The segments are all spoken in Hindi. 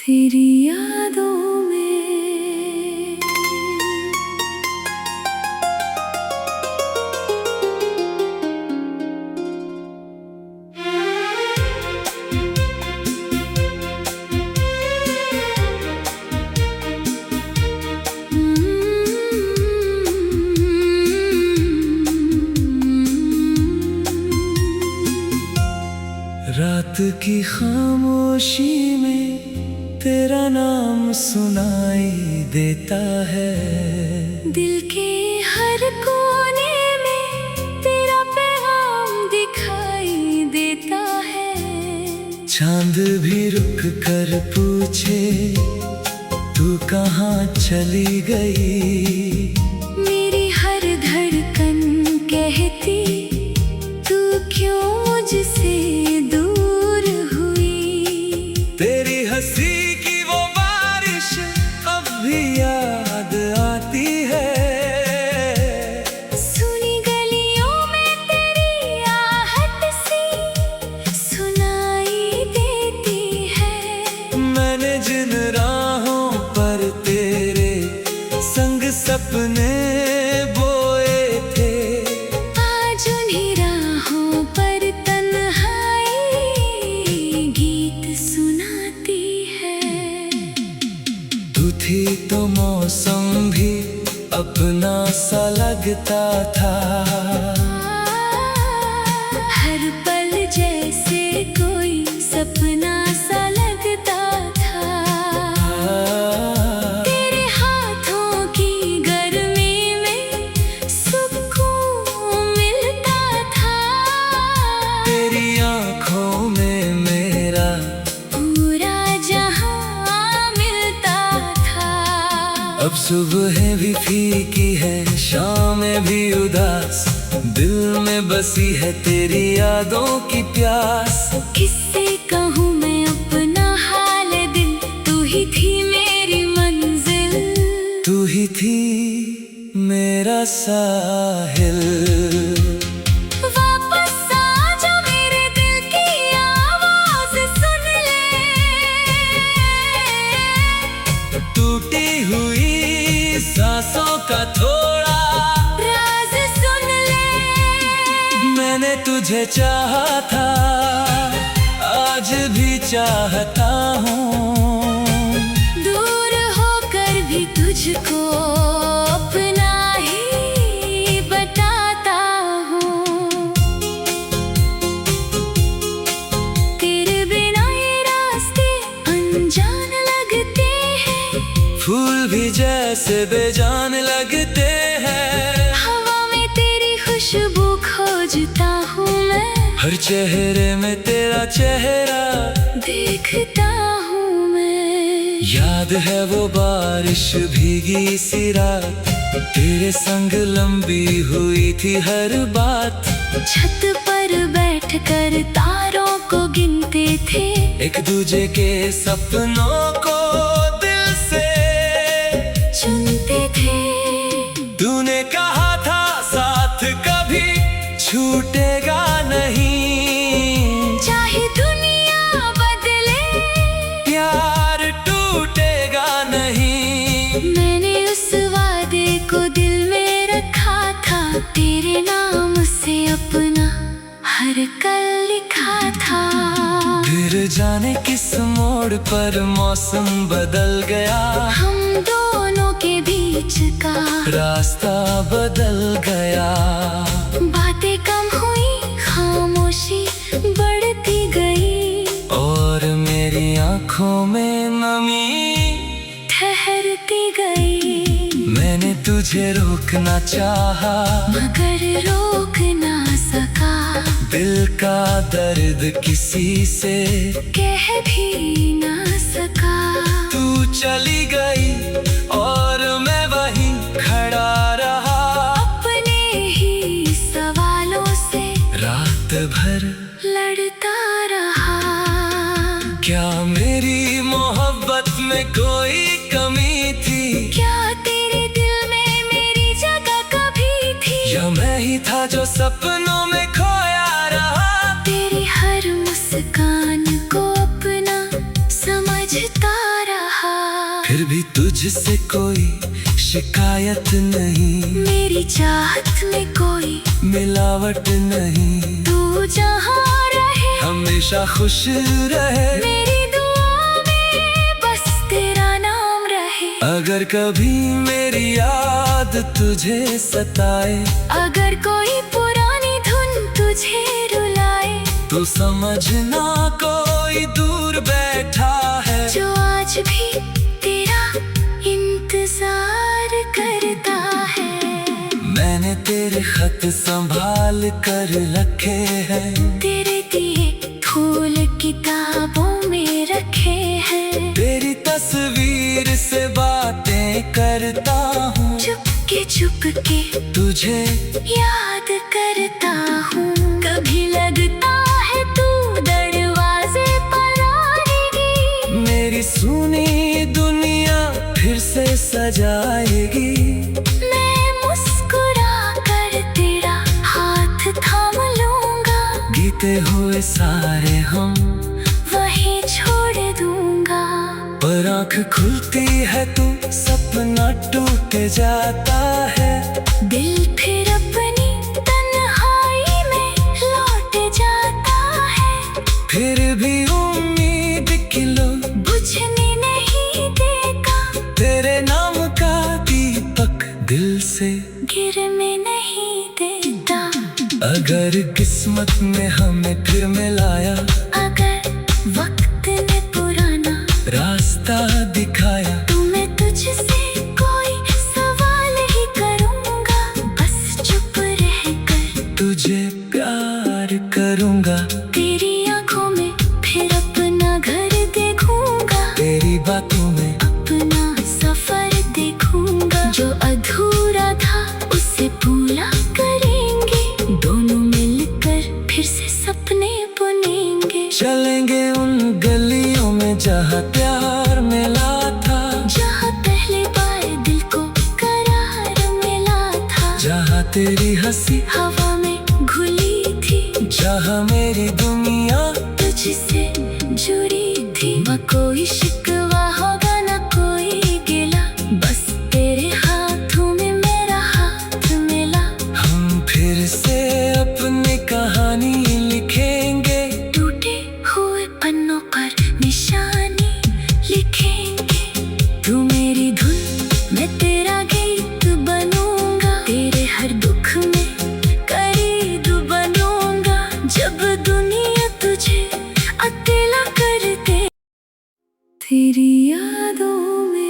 तेरी यादों में। रात की खामोशी में तेरा नाम सुनाई देता है। दिल के हर कोने में तेरा पैगाम दिखाई देता है। चांद भी रुक कर पूछे तू कहाँ चली गई। मेरी हर धड़कन कहती तू क्यों मुझसे दूर हुई। तेरी हंसी की वो बारिश अब भी याद आती है। सुनी गलियों में तेरी आहट सी सुनाई देती है। मैंने जिन राहों पर तेरे संग सपने बोए थे, आज उन्हीं राहों पर तन्हाई गीत सुनाती है। तू थी तो मौसम भी अपना सा लगता था। हर पल जैसे कोई सपना सा लगता था। तेरे हाथों की गर्मी में सुकून मिलता था। तेरी आँखों में मेरा पूरा जहां मिलता था। अब सुबह भी फीकी है, शामें भी उदास, दिल में बसी है तेरी यादों की प्यास। किससे कहूँ मैं अपना हाल दिल, तू ही थी मेरी मंजिल। तू ही थी मेरा साहिल। वापस आ जा मेरे दिल की आवाज सुन ले। टूटी हुई सांसों का थोड़ा राज सुन ले। मैंने तुझे चाहा था, आज भी चाहता हूँ। दूर होकर भी तुझको अपना ही बताता हूँ। तेरे बिना ये रास्ते अनजान लगते हैं। फूल भी जैसे बेजान लगते हैं। हवा में तेरी खुशबू खोजता हूँ मैं। हर चेहरे में तेरा चेहरा देखता हूँ मैं। याद है वो बारिश भीगी सी रात, तेरे संग लंबी हुई थी हर बात। छत पर बैठकर तारों को गिनते थे। एक दूजे के सपनों को दिल से चुनते थे। तूने कहा था साथ कभी छूटेगा नहीं। चाहे दुनिया बदले प्यार टूटेगा नहीं। मैंने उस वादे को दिल में रखा था। तेरे नाम से अपना हर कल लिखा था। फिर जाने किस मोड़ पर मौसम बदल गया। हम दोनों के बीच का रास्ता बदल गया। बातें कम हुई, खामोशी बढ़ती गई। और मेरी आँखों में नमी ठहरती गई। मैंने तुझे रोकना चाहा, मगर रोक ना सका। दिल का दर्द किसी से कह भी ना सका। तू चली गई और मैं वहीं खड़ा रहा। अपने ही सवालों से रात भर लड़ता रहा। क्या मेरी मोहब्बत में कोई कमी थी? क्या तेरे दिल में मेरी जगह कभी थी? या मैं ही था जो सपनों में खोया रहा। तेरी हर मुस्कान को अपना समझता भी तुझसे कोई शिकायत नहीं, मेरी चाहत में कोई मिलावट नहीं। तू जहाँ रहे हमेशा खुश रहे, मेरी दुआ में बस तेरा नाम रहे। अगर कभी मेरी याद तुझे सताए, अगर कोई पुरानी धुन तुझे रुलाए, तो समझना कोई दूर बैठा है, जो आज भी तेरा इंतजार करता है। मैंने तेरे खत संभाल कर रखे हैं, तेरे दिए फूल किताबों में रखे हैं। तेरी तस्वीर से बातें करता हूँ, चुपके तुझे याद करता हूँ। कभी लगता है तू दरवाजे पर आएगी, मेरी सुनी दुनिया फिर से सजाएगी। मैं मुस्कुरा कर तेरा हाथ थाम लूंगा, बीते हुए सारे हम वहीं छोड़ दूंगा। पर आँख खुलती है तू सपना टूट जाता है, दिल फिर अपनी तन्हाई में लौट जाता है। फिर भी उम्मीद की लो बुझने नहीं देगा, तेरे नाम का दीपक दिल से गिरने नहीं देता। अगर किस्मत ने हमें फिर मिलाया, अगर वक्त ने पुराना रास्ता दिखाया, तो मैं तुझसे कोई सवाल ही करूंगा, बस चुप रहकर तुझे प्यार करूंगा। तेरी आंखों में फिर अपना घर देखूंगा, तेरी बातों में अपना सफर देखूंगा। जो अधूरा था उसे पूरा करेंगे, दोनों मिलकर फिर से सपने बुनेंगे। चलेंगे उन गलियों में जहाँ प्यार मिला था, जहाँ पहले बार दिल को करार मिला था, जहाँ तेरी हंसी हवा में घुली थी, जहाँ मेरी दुनिया तुझसे जुड़ी थी। न कोई शिकवा होगा न कोई गिला, बस तेरे हाथों में मेरा हाथ मिला। हम फिर से अपनी कहानी लिखेंगे, टूटे हुए पन्नों पर निशानी लिखेंगे। तू मेरी धुन मैं तेरा गीत बनूंगा, तेरे हर दुख में करीब बनूंगा। जब दुनिया तुझे अकेला कर दे तेरी यादों में।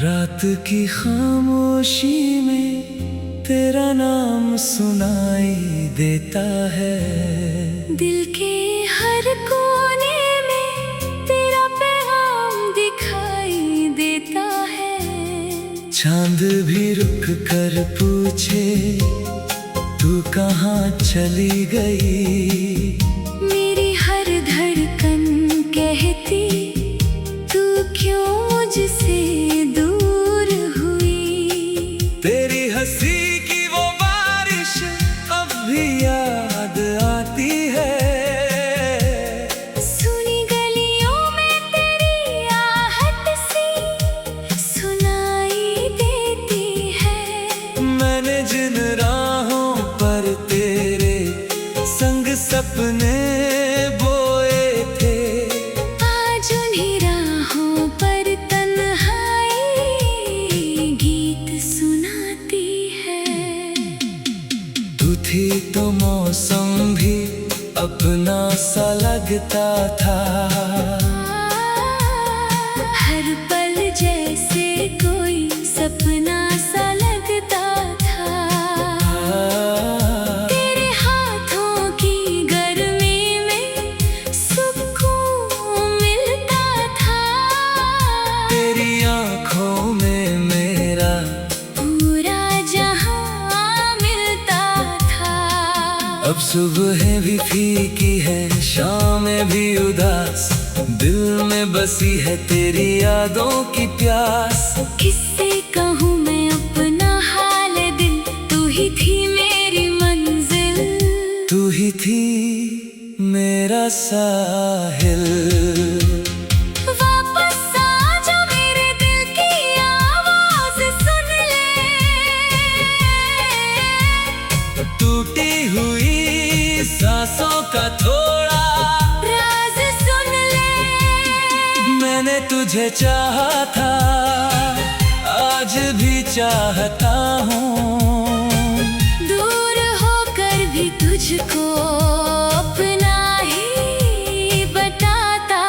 रात की खामोशी में तेरा नाम सुनाई देता है, दिल के हर कोने में तेरा पैगाम दिखाई देता है। चांद भी रुक कर पूछे तू कहाँ चली गई, मेरी हर धड़कन कहती तू क्यों मुझसे दूर हुई। तेरी हंसी की वो बारिश अब भी याद आती है, सुनी गलियों में तेरी आहट सी सुनाई देती है। मैंने जिन राहों पर तेरे संग सपने बोए थे, आज उन्हीं राहों पर तन्हाई गीत सुनाती है। तू थी तो मौसम भी अपना सा लगता था, हर पल जैसे कोई सपना सा लगता था। तेरे हाथों की गर्मी में सुकून मिलता था, तेरी आँखों में मेरा पूरा जहां मिलता था। अब सुबह भी फीकी है, शामें भी उदास, दिल में बसी है तेरी यादों की प्यास। किससे कहूँ मैं अपना हाल दिल, तू ही थी मेरी मंजिल, तू ही थी मेरा साहिल। वापस आ जा मेरे दिल की आवाज सुन ले, टूटी हुई सांसों का थोड़ा राज सुन ले। मैंने तुझे चाहा था, आज भी चाहता हूँ, दूर होकर भी तुझको अपना ही बताता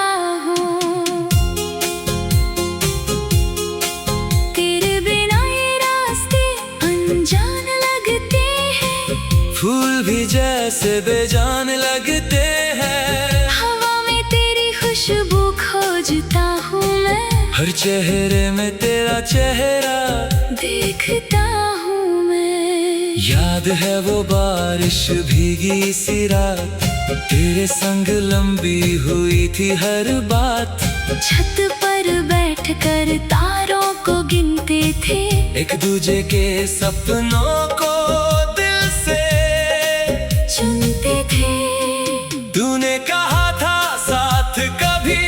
हूँ। तेरे बिना ये रास्ते अनजान लगते हैं, फूल भी जैसे बेजान लगते हैं। हवा में तेरी खुशबू खोजता हूँ मैं, हर चेहरे में तेरा चेहरा देखता हूँ मैं। याद है वो बारिश भीगी सी रात, तेरे संग लंबी हुई थी हर बात। छत पर बैठकर तारों को गिनते थे, एक दूजे के सपनों को दिल से चुनते थे। तूने कहा था साथ कभी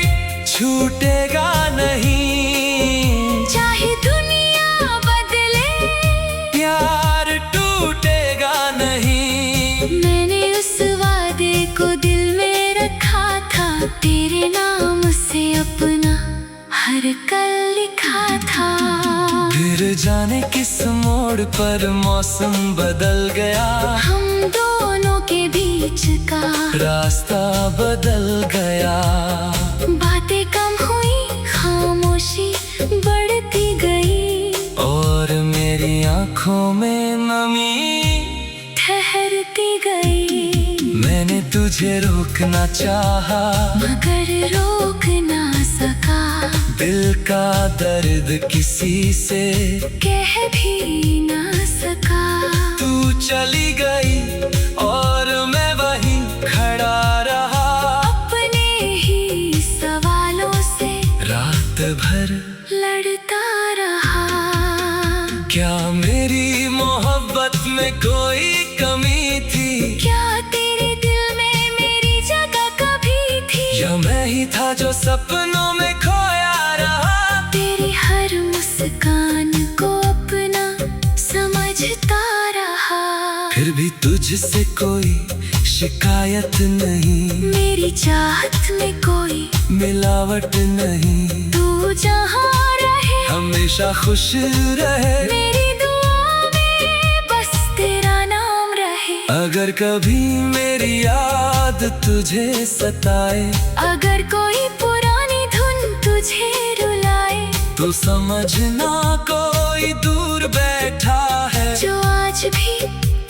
छूटेगा नहीं, चाहे दुनिया बदले प्यार टूटेगा नहीं। मैंने उस वादे को दिल में रखा था, तेरे नाम से अपना हर कल लिखा था। फिर जाने किस मोड़ पर मौसम बदल गया, हम दोनों के बीच का रास्ता बदल गया। बातें कम हुई, खामोशी बढ़ती गई, और मेरी आंखों में नमी ठहरती गई। मैंने तुझे रोकना चाहा, मगर रोक ना सका, दिल का दर्द किसी से कह भी ना सका। तू चली गई और मैं वहीं खड़ा रहा, अपने ही सवालों से रात भर लड़ता रहा। क्या मेरी मोहब्बत में कोई कमी थी, क्या तेरे दिल में मेरी जगह कभी थी, या मैं ही था जो सपनों में खोया रहा। तेरी हर मुस्कान को अपना समझता रहा। फिर भी तुझसे कोई शिकायत नहीं, मेरी चाहत में कोई मिलावट नहीं। तू जहाँ रहे हमेशा खुश रहे, मेरी दुआ में बस तेरा नाम रहे। अगर कभी मेरी याद तुझे सताए, अगर कोई पुरानी धुन तुझे रुलाए, तो समझना कोई दूर बैठा है, जो आज भी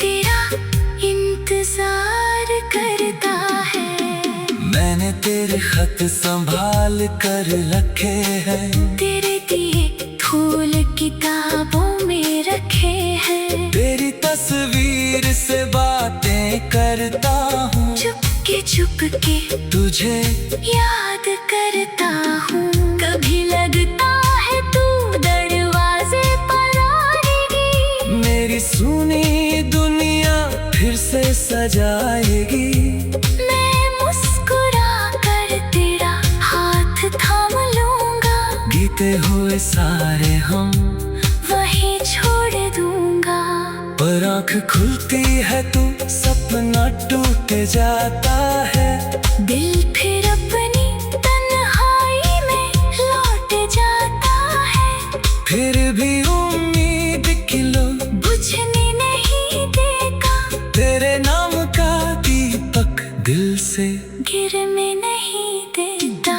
तेरा इंतजार करता है। मैंने तेरे खत संभाल कर रखे हैं, तेरे दिए फूल किताबों में रखे हैं, तेरी तस्वीर से बातें करता हूँ, चुपके तुझे याद करता हूँ। कभी लगता है तू दरवाजे पर आएगी, मेरी सुनी दुनिया फिर से सजाएगी। मैं मुस्कुरा कर तेरा हाथ थाम लूंगा, बीते हुए सारे हम वहीं छोड़ दूंगा। पर आँख खुलती है तू सपना टूट जाता है, दिल फिर अपनी तन्हाई में लौट जाता है। फिर भी उम्मीद किलो बुझने नहीं देगा, तेरे नाम का दीपक दिल से गिरने नहीं देता।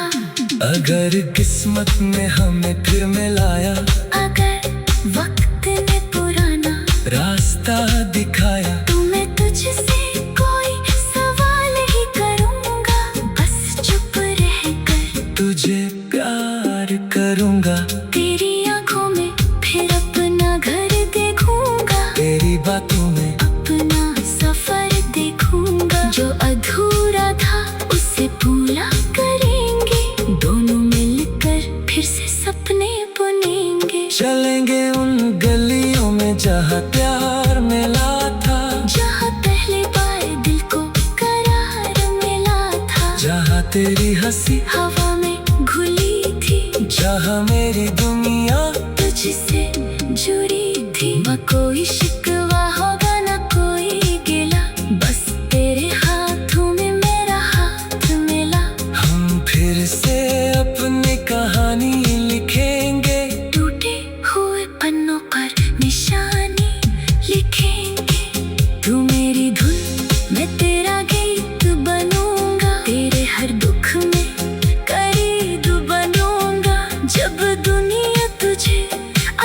अगर किस्मत ने हमें फिर मिलाया, अगर वक्त ने पुराना रास्ता दिखाया, तो मैं तुझसे कोई सवाल ही करूंगा, बस चुप रहकर तुझे प्यार करूँगा। तेरी आंखों में फिर अपना घर देखूंगा, तेरी बातों में अपना सफर देखूंगा। जहाँ प्यार मिला था, जहाँ पहले बार दिल को करार मिला था, जहाँ तेरी हंसी हवा में घुली थी, जहाँ मेरी दुनिया तुझसे जुड़ी थी। न कोई शिकवा होगा न कोई गिला, बस तेरे हाथों में मेरा हाथ मिला। हम फिर से अपनी कहानी लिखेंगे, टूटे हुए पन्नों पर निशानी लिखेंगे। तू मेरी धुन, मैं तेरा गीत बनूंगा, तेरे हर दुख में करीब बनूंगा। जब दुनिया तुझे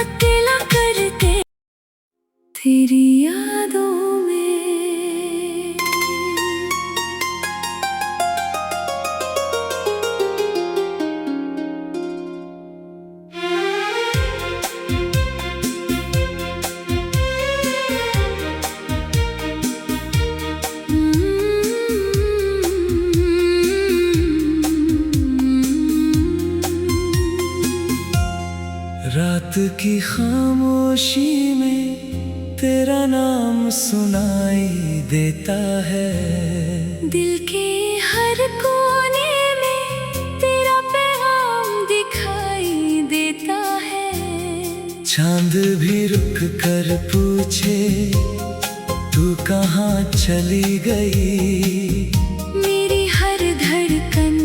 अकेला कर दे तेरी यादों में। रात की खामोशी में तेरा नाम सुनाई देता है, दिल के हर कोने में तेरा पैगाम दिखाई देता है। चांद भी रुक कर पूछे तू कहाँ चली गई, मेरी हर धड़कन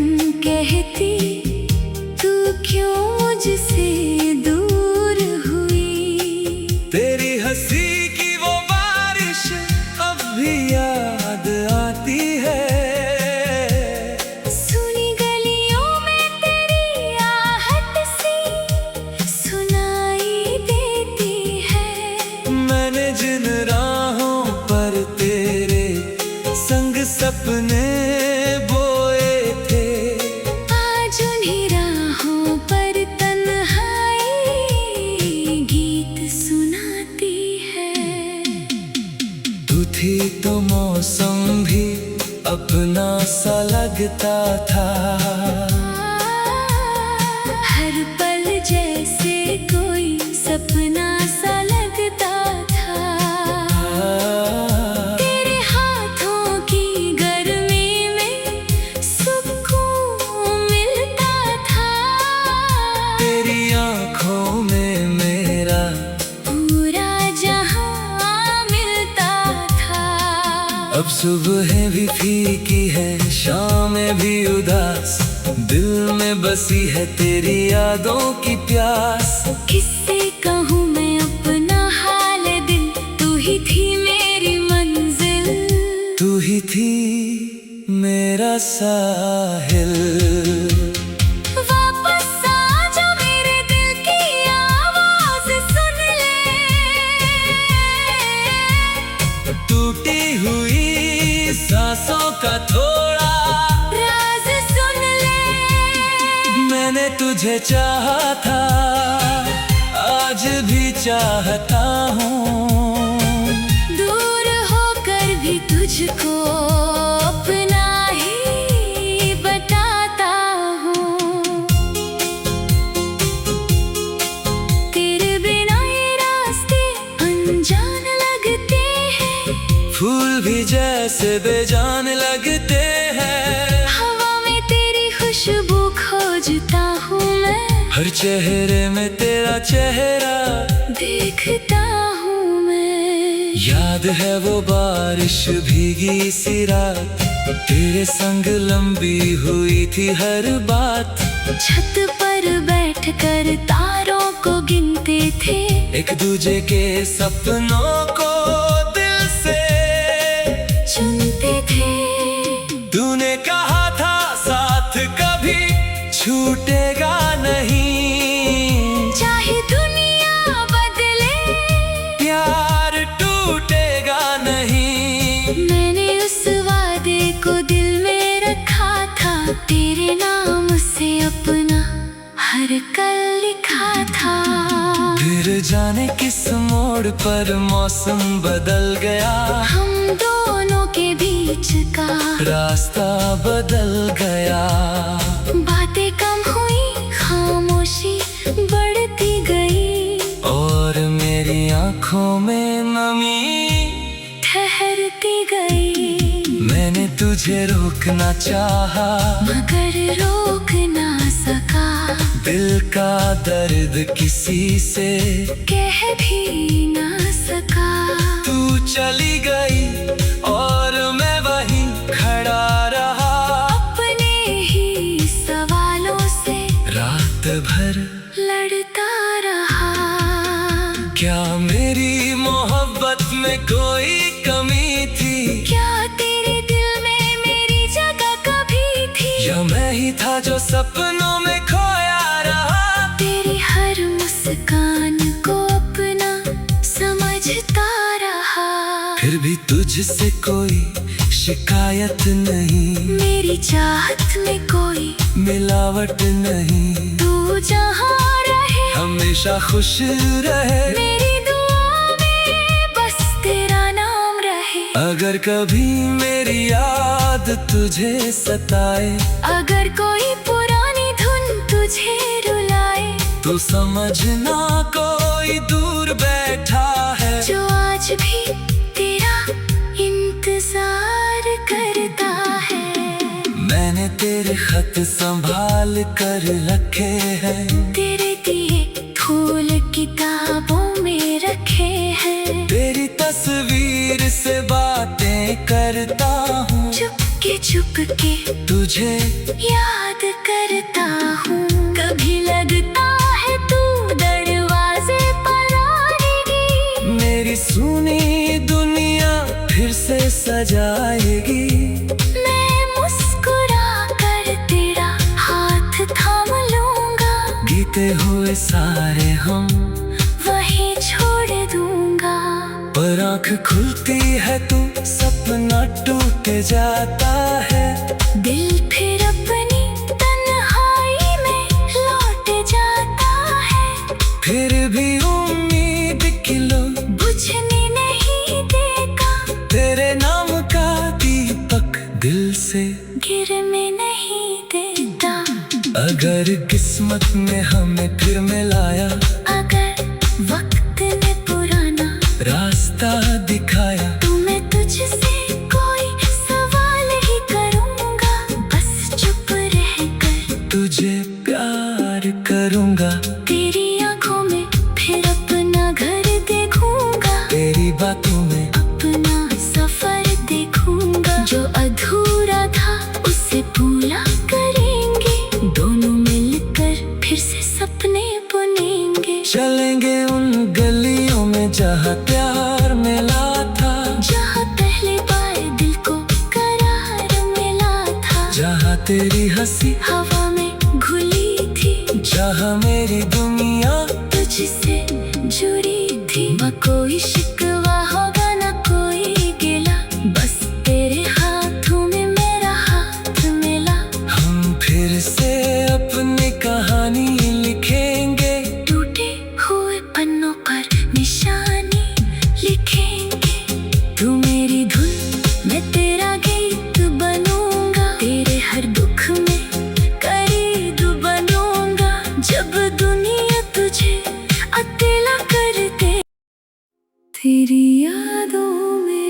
कहती तू क्यों मुझसे दूर हुई। तेरी हंसी की वो बारिश अब भी याद आती है, सुनी गलियों में तेरी आहट सी सुनाई देती है। मैंने जिन राहों पर तेरे संग सपने बोए थे, आज उन्हीं राहों पर तन्हाई गीत सुनाती है। तू थी तो मौसम भी अपना सा लगता था, हर पल जैसे कोई सपना सा लगता था। तेरे हाथों की गर्मी में सुकून मिलता था, तेरी आँखों में मेरा पूरा जहां मिलता था। अब सुबह भी फीकी है, शामें भी उदास, दिल में बसी है तेरी यादों की प्यास। किससे कहूँ मैं अपना हाल दिल, तू ही थी मेरी मंजिल, तू ही थी मेरा साहिल। वापस आ जा मेरे दिल की आवाज सुन ले, टूटी हुई सांसों का थोड़ा राज सुन ले। मैंने तुझे चाहा था, आज भी चाहता हूँ, दूर होकर भी तुझको अपना ही बताता हूँ। तेरे बिना ये रास्ते अनजान लगते हैं, फूल भी जैसे बेजान लगते हैं। हवा में तेरी खुशबू खोजता हूँ मैं, हर चेहरे में तेरा चेहरा देखता हूँ मैं। याद है वो बारिश भीगी सी रात, तेरे संग लंबी हुई थी हर बात। छत पर बैठकर तारों को गिनते थे, एक दूजे के सपनों को दिल से चुनते थे। तूने कहा था साथ कभी छूटेगा नहीं, चाहे दुनिया बदले प्यार टूटेगा नहीं। मैंने उस वादे को दिल में रखा था, तेरे नाम से अपना हर कल लिखा था। फिर जाने किस मोड़ पर मौसम बदल गया, हम दोनों के बीच का रास्ता बदल गया। बातें कम हुई, खामोशी बढ़ती गई, और मेरी आँखों में नमी ठहरती गई। मैंने तुझे रोकना चाहा मगर रोक ना सका। दिल का दर्द किसी से कह भी ना सका। तू चली गई और मैं वहीं खड़ा रहा अपने ही सवालों से रात भर लड़ता रहा। क्या मेरी मोहब्बत में कोई कमी थी? क्या तेरे दिल में मेरी जगह कभी थी? या मैं ही था जो सपनों में खोया रहा? तेरी हर मुस्कान को अपना समझता रहा। फिर भी तुझसे कोई शिकायत नहीं, मेरी चाहत में कोई मिलावट नहीं। तू जहाँ रहे हमेशा खुश रहे, मेरी दुआ में बस तेरा नाम रहे। अगर कभी मेरी याद तुझे सताए, अगर कोई पुरानी धुन तुझे रुलाए, तो समझना कोई दूर बैठा है जो आज भी तेरा इंतजार करता है। मैंने तेरे खत संभाल कर रखे हैं, तेरे दिए फूल किताबों में रखे हैं। तेरी तस्वीर से बातें करता हूँ, चुपके तुझे याद करता हूँ। कभी लगता है तू दरवाजे पर आएगी, मेरी सुनी दुनिया फिर से सजाएगी। मैं मुस्कुरा कर तेरा हाथ थाम लूंगा, बीते हुए सारे हम वहीं छोड़ दूंगा। पर आँख खुलती है तू सपना टूट जाता है। दिल फिर अपनी तन्हाई में लौट जाता है। फिर भी उम्मीद की लो बुझने नहीं देगा, तेरे नाम का दीपक दिल से गिरने नहीं देता। अगर किस्मत ने हमें फिर मिलाया, अगर वक्त ने पुराना रास्ता दिखाया, तो मैं तुझसे कोई सवाल ही करूंगा। बस चुप रहकर तुझे प्यार करूंगा। तेरी आंखों में फिर अपना घर देखूंगा, तेरी बातों में अपना सफर देखूंगा। जो अधूरा था उसे पूरा करेंगे, दोनों मिलकर फिर से सपने बुनेंगे। चलेंगे उन गलियों में जहाँ प्यार मिला था, जहाँ पहले बार दिल को करार मिला था। जहाँ तेरी हंसी हवा में घुली थी, जहाँ मेरी दुनिया तुझसे जुड़ी थी। न कोई शिकवा होगा न कोई गिला, बस तेरे हाथों में मेरा हाथ मिला। हम फिर से अपनी कहानी लिखेंगे, टूटे हुए पन्नों पर निशानी लिखेंगे। तू मेरी धुन, मैं तेरा गीत बनूंगा। तेरे हर दुख में करीब बनूंगा। जब दुनिया तुझे अकेला कर दे, तेरी यादों में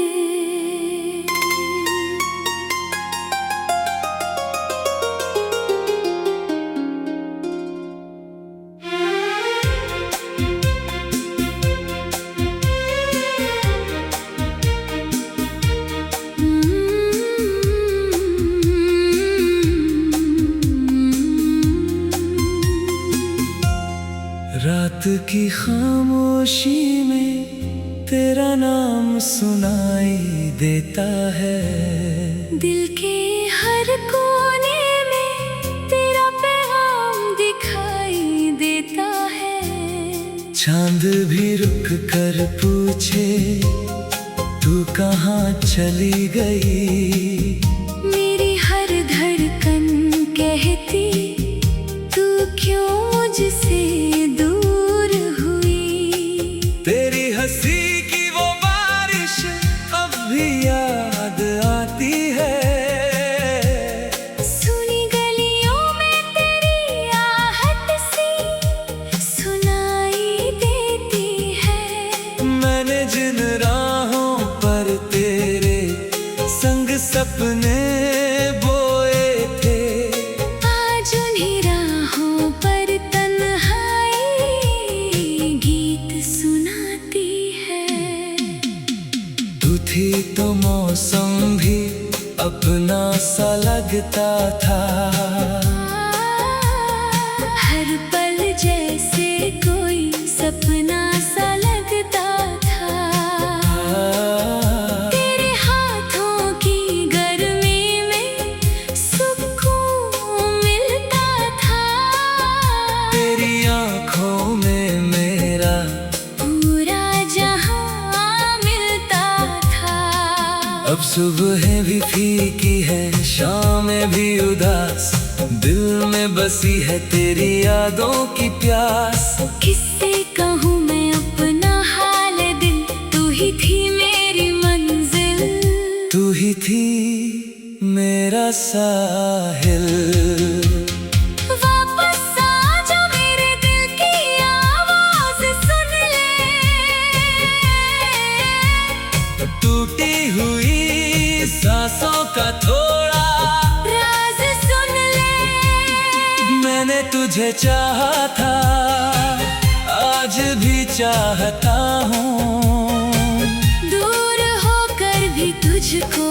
रात की खामोशी में तेरा नाम सुनाई देता है। दिल के हर कोने में तेरा पैगाम दिखाई देता है। चांद भी रुक कर पूछे तू कहाँ चली गई, मेरी हर धड़कन कहती तू क्यों मुझसे दूर हुई। तेरी हंसी की वो बारिश अब भी याद आती है। सुनी गलियों में तेरी आहट सी सुनाई देती है। मैंने जिन सपने बोए थे, आज उन्हीं राहों पर तन्हाई गीत सुनाती है। तू थी तो मौसम भी अपना सा लगता था, हर पल जैसे कोई सपना सा लगता था। तेरे हाथों की गर्मी में सुकून मिलता था, तेरी आंखों में मेरा पूरा जहां मिलता था। अब सुबह भी फीकी है, शामें भी उदास, दिल में बसी है तेरी यादों की प्यास। किससे कहूँ मैं अपना हाल दिल, तू ही थी मेरी मंजिल, तू ही थी मेरा साहिल। वापस आ जा मेरे दिल की आवाज सुन ले, टूटी हुई सांसों का थोड़ा राज सुन ले। मैंने तुझे चाहा था, आज भी चाहता हूँ, दूर होकर भी तुझको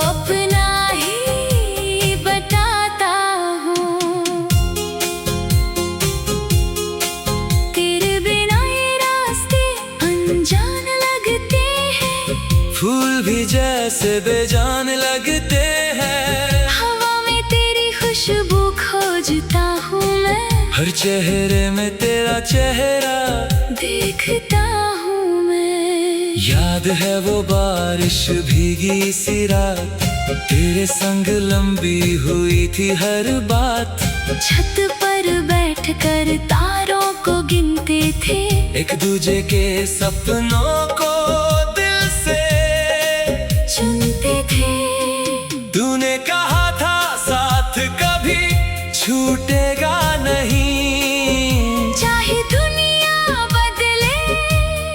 अपना ही बताता हूँ। तेरे बिना ये रास्ते अनजान लगते हैं, फूल भी जैसे बेजान लगते हैं। हवा में तेरी खुशबू खोजता हूँ मैं, हर चेहरे में तेरा चेहरा देखता हूँ मैं। याद है वो बारिश भीगी सी रात, तेरे संग लंबी हुई थी हर बात। छत पर बैठकर तारों को गिनते थे, एक दूजे के सपनों को दिल से चुनते थे। तूने कहा था साथ कभी छूटेगा नहीं, चाहे दुनिया बदले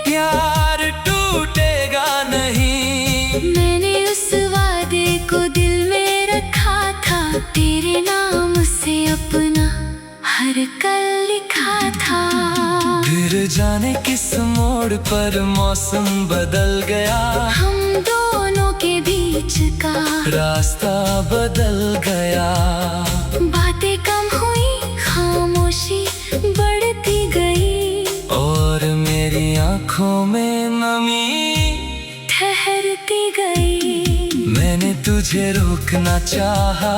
प्यार टूटेगा नहीं। मैंने उस वादे को दिल में रखा था, तेरे नाम से अपना हर कल लिखा था। फिर जाने किस मोड़ पर मौसम बदल गया, हम दोनों के बीच का रास्ता बदल गया। बातें कम हुई, खामोशी बढ़ती गई, और मेरी आंखों में नमी ठहरती गई। मैंने तुझे रोकना चाहा,